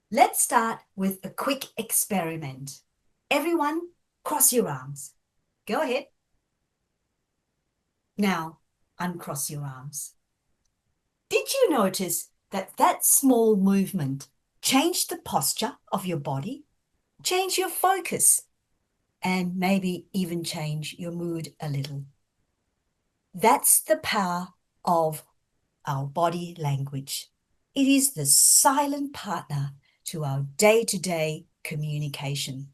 Let's start with a quick experiment. Everyone, cross your arms. Go ahead. Now, uncross your arms. Did you notice that that small movement changed the posture of your body, change your focus, and maybe even change your mood a little? That's the power of our body language. It is the silent partner to our day-to-day communication.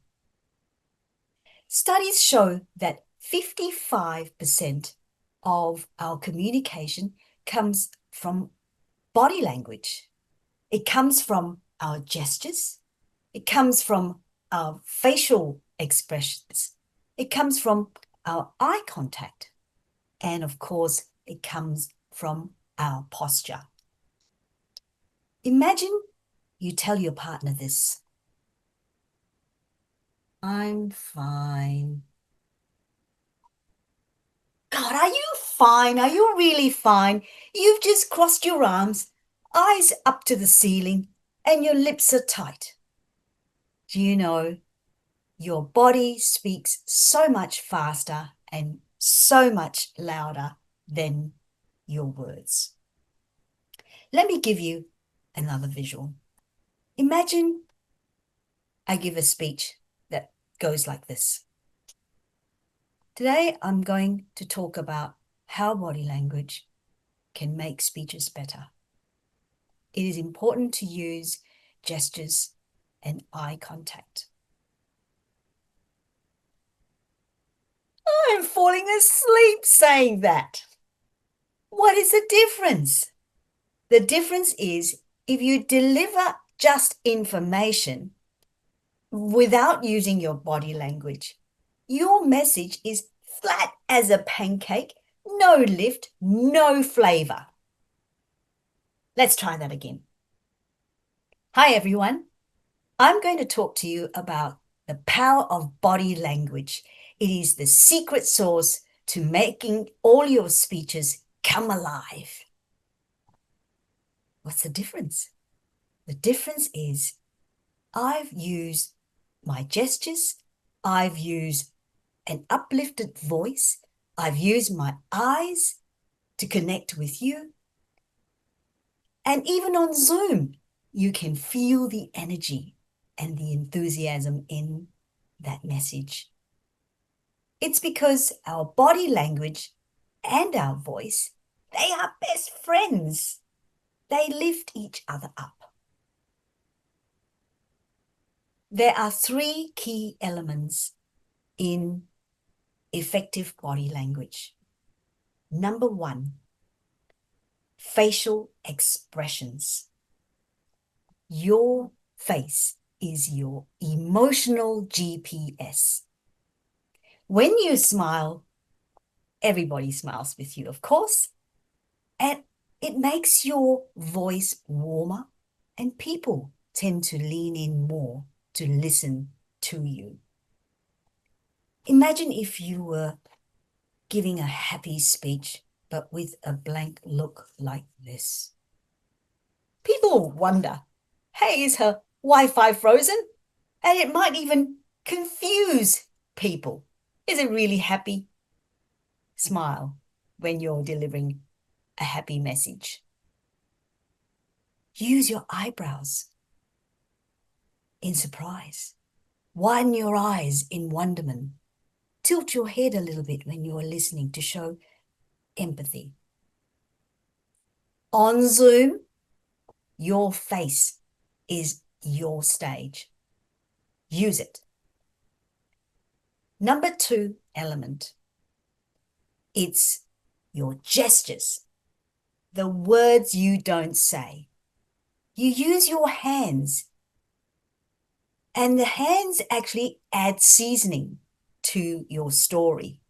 Studies show that 55% of our communication comes from body language. It comes from our gestures. It comes from our facial expressions. It comes from our eye contact. And of course, it comes from our posture. Imagine you tell your partner this. I'm fine. God, are you fine? Are you really fine? You've just crossed your arms, eyes up to the ceiling, and your lips are tight. Do you know your body speaks so much faster and so much louder than your words? Let me give you another visual. Imagine I give a speech that goes like this. Today, I'm going to talk about how body language can make speeches better. It is important to use gestures and eye contact. I'm falling asleep saying that. What is the difference? The difference is if you deliver just information without using your body language, your message is flat as a pancake, no lift, no flavor. Let's try that again. Hi, everyone. I'm going to talk to you about the power of body language. It is the secret sauce to making all your speeches come alive. What's the difference? The difference is I've used my gestures, I've used an uplifted voice, I've used my eyes to connect with you. And even on Zoom, you can feel the energy and the enthusiasm in that message. It's because our body language and our voice, they are best friends. They lift each other up. There are three key elements in effective body language. Number one, facial expressions. Your face is your emotional GPS. When you smile, everybody smiles with you, of course, and it makes your voice warmer, and people tend to lean in more to listen to you. Imagine if you were giving a happy speech, but with a blank look like this. People wonder, hey, is her Wi-Fi frozen? And it might even confuse people. Is it really happy? Smile when you're delivering a happy message. Use your eyebrows in surprise. Widen your eyes in wonderment. Tilt your head a little bit when you are listening to show empathy. On Zoom, your face is your stage. Use it. Number two element, it's your gestures, the words you don't say. You use your hands, and the hands actually add seasoning to your story.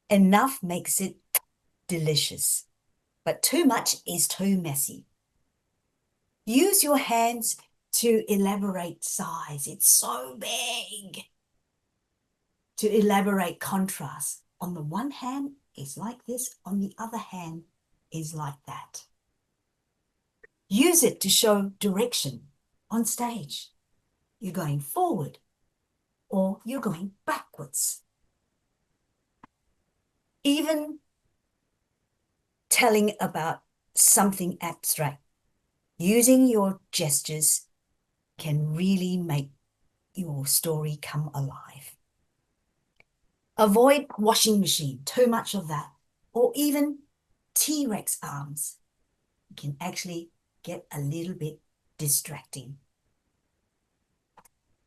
Enough makes it delicious, but too much is too messy. Use your hands to elaborate size. It's so big. To elaborate contrast. On the one hand, it's like this. On the other hand, is like that. Use it to show direction. on stage. You're going forward or you're going backwards. Even telling about something abstract, using your gestures can really make your story come alive. Avoid washing machine, too much of that, or even T-Rex arms. It can actually get a little bit distracting.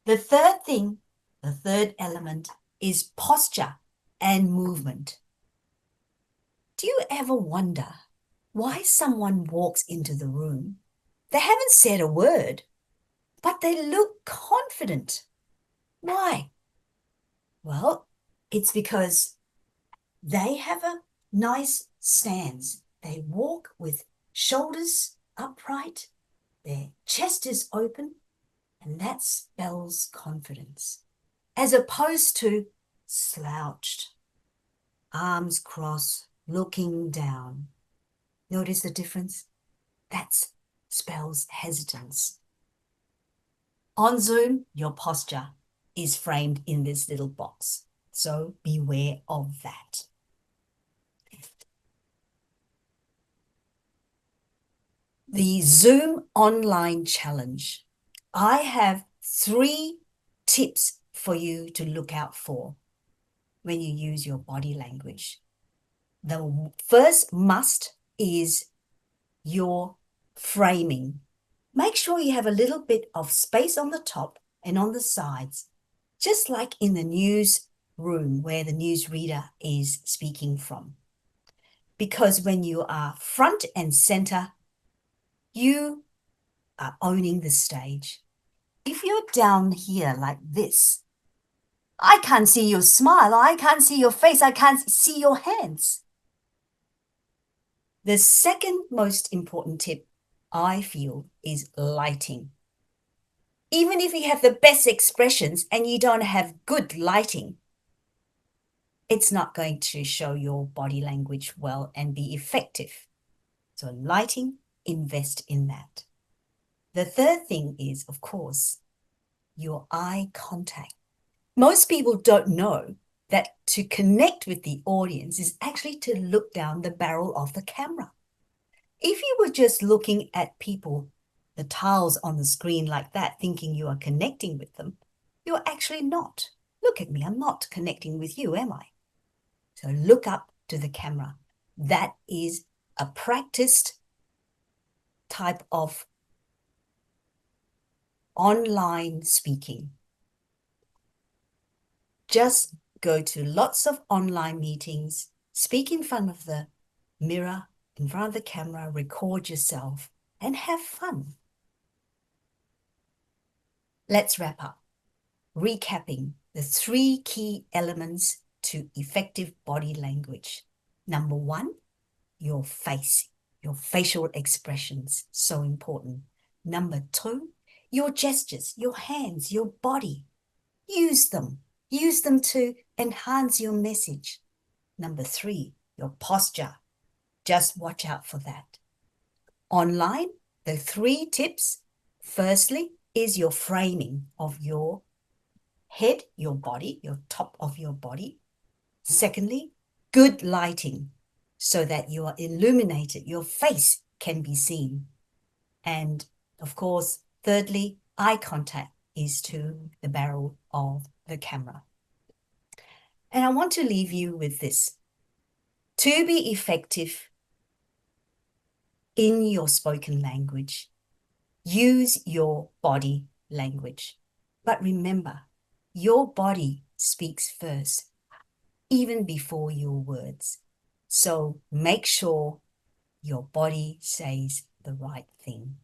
The third element is posture and movement. Do you ever wonder why someone walks into the room? They haven't said a word, but they look confident. Why? Well, it's because they have a nice stance. They walk with shoulders upright, their chest is open, and that spells confidence, as opposed to slouched, arms crossed, looking down. Notice the difference? That spells hesitance. On Zoom, your posture is framed in this little box, so beware of that. The Zoom online challenge. I have 3 tips for you to look out for when you use your body language. The first must is your framing. Make sure you have a little bit of space on the top and on the sides, just like in the newsroom where the newsreader is speaking from. Because when you are front and center, you are owning the stage. If you're down here like this, I can't see your smile, I can't see your face, I can't see your hands. The second most important tip, I feel, is lighting. Even if you have the best expressions and you don't have good lighting, it's not going to show your body language well and be effective. So lighting, invest in that. The third thing is, of course, your eye contact. Most people don't know that to connect with the audience is actually to look down the barrel of the camera. If you were just looking at people, the tiles on the screen like that, thinking you are connecting with them, you're actually not. Look at me, I'm not connecting with you, am I? So look up to the camera. That is a practiced type of online speaking. Just go to lots of online meetings, speak in front of the mirror, in front of the camera, record yourself, and have fun. Let's wrap up. Recapping the 3 key elements to effective body language. Number 1, your face, your facial expressions, so important. Number 2, your gestures, your hands, your body. Use them. Use them to enhance your message. Number 3, your posture. Just watch out for that. Online, the 3 tips. Firstly is your framing of your head, your body, your top of your body. Secondly, good lighting so that you are illuminated, your face can be seen. And of course, thirdly, eye contact is to the barrel of the camera. And I want to leave you with this. To be effective in your spoken language, use your body language. But remember, your body speaks first, even before your words. So make sure your body says the right thing.